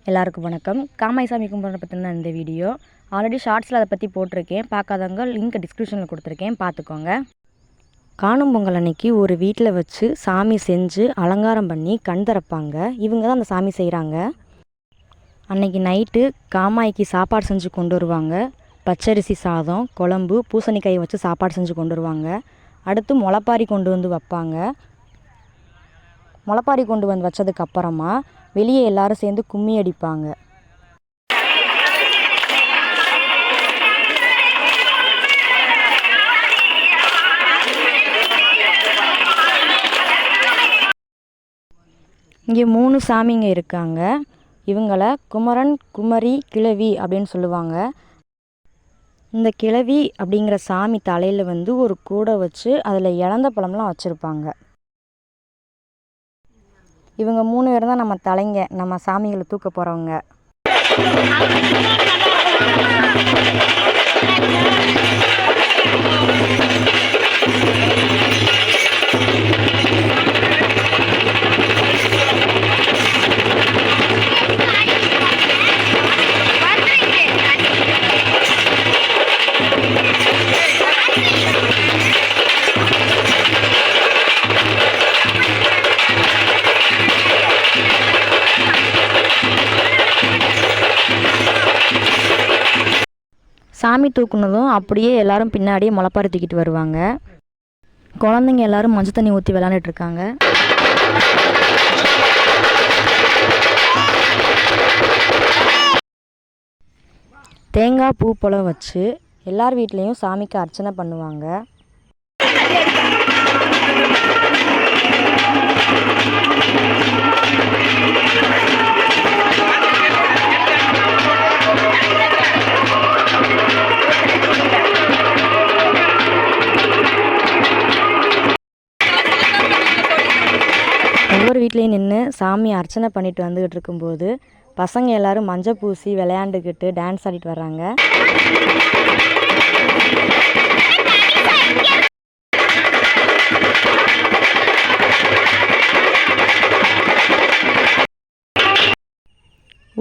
எல்லாருக்கும் வணக்கம். காமாய் சாமி கும்பிட்றத பற்றின இந்த வீடியோ ஆல்ரெடி ஷார்ட்ஸில் அதை பற்றி போட்டிருக்கேன். பார்க்காதவங்க லிங்க் டிஸ்கிரிப்ஷனில் கொடுத்துருக்கேன், பார்த்துக்கோங்க. காணும் பொங்கல் அன்னைக்கு ஒரு வீட்டில் வச்சு சாமி செஞ்சு அலங்காரம் பண்ணி கண் திறப்பாங்க. இவங்க தான் அந்த சாமி செய்கிறாங்க. அன்னைக்கு நைட்டு காமாய்க்கு சாப்பாடு செஞ்சு கொண்டு வருவாங்க. பச்சரிசி சாதம், குழம்பு, பூசணிக்காயை வச்சு சாப்பாடு செஞ்சு கொண்டு வருவாங்க. அடுத்து முளைப்பாரி கொண்டு வந்து வைப்பாங்க. முளைப்பாரி கொண்டு வந்து வச்சதுக்கப்புறமா வெளியே எல்லாரும் சேர்ந்து கும்மி அடிப்பாங்க. இங்கே 3 சாமிங்க இருக்காங்க. இவங்களை குமரன், குமரி, கிழவி அப்படின்னு சொல்லுவாங்க. இந்த கிழவி அப்படிங்கிற சாமி தலையில் வந்து ஒரு கூடை வச்சு அதில் இழந்த பழம்லாம் வச்சுருப்பாங்க. இவங்க 3 பேர் தான் நம்ம தலைங்க, நம்ம சாமிகளை தூக்க போகிறவங்க. சாமி தூக்குனதும் அப்படியே எல்லாரும் பின்னாடியே முளைப்பாரி தூக்கிட்டு வருவாங்க. குழந்தைங்க எல்லாரும் மஞ்சள் தண்ணி ஊற்றி விளாண்டுட்டு இருக்காங்க. தேங்காய் பூ பழம் வச்சு எல்லார் வீட்லேயும் சாமிக்கு அர்ச்சனை பண்ணுவாங்க. ஒவ்வொரு வீட்லேயும் நின்று சாமி அர்ச்சனை பண்ணிட்டு வந்துக்கிட்டு இருக்கும்போது பசங்க எல்லோரும் மஞ்சள் பூசி விளையாண்டுக்கிட்டு டான்ஸ் ஆடிட்டு வர்றாங்க.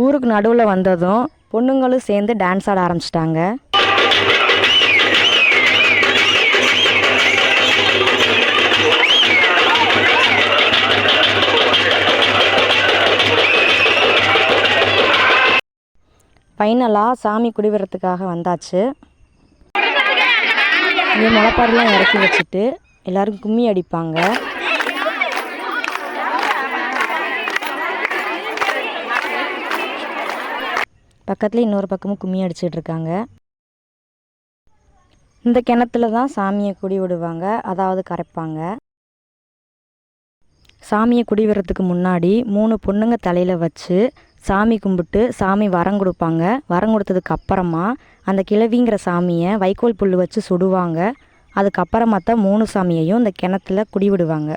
ஊருக்கு நடுவில் வந்ததும் பொண்ணுங்களும் சேர்ந்து டான்ஸ் ஆட ஆரம்பிச்சிட்டாங்க. ஃபைனலாக சாமி குடிவரத்துக்காக வந்தாச்சு. இங்கே முளைப்பாரிலாம் இறக்கி வச்சுட்டு எல்லோரும் கும்மி அடிப்பாங்க. பக்கத்தில் இன்னொரு பக்கமும் கும்மி அடிச்சுட்டு இருக்காங்க. இந்த கிணத்துல தான் சாமியை குடி விடுவாங்க, அதாவது கரைப்பாங்க. சாமியை குடி விடுறதுக்கு முன்னாடி 3 பொண்ணுங்க தலையில் வச்சு சாமி கும்பிட்டு சாமி வரம் கொடுப்பாங்க. வரம் கொடுத்ததுக்கு அப்புறமா அந்த கிழவிங்கிற சாமியை வைக்கோல் புல் வச்சு சுடுவாங்க. அதுக்கப்புறமா தான் 3 சாமியையும் இந்த கிணத்துல குடி விடுவாங்க.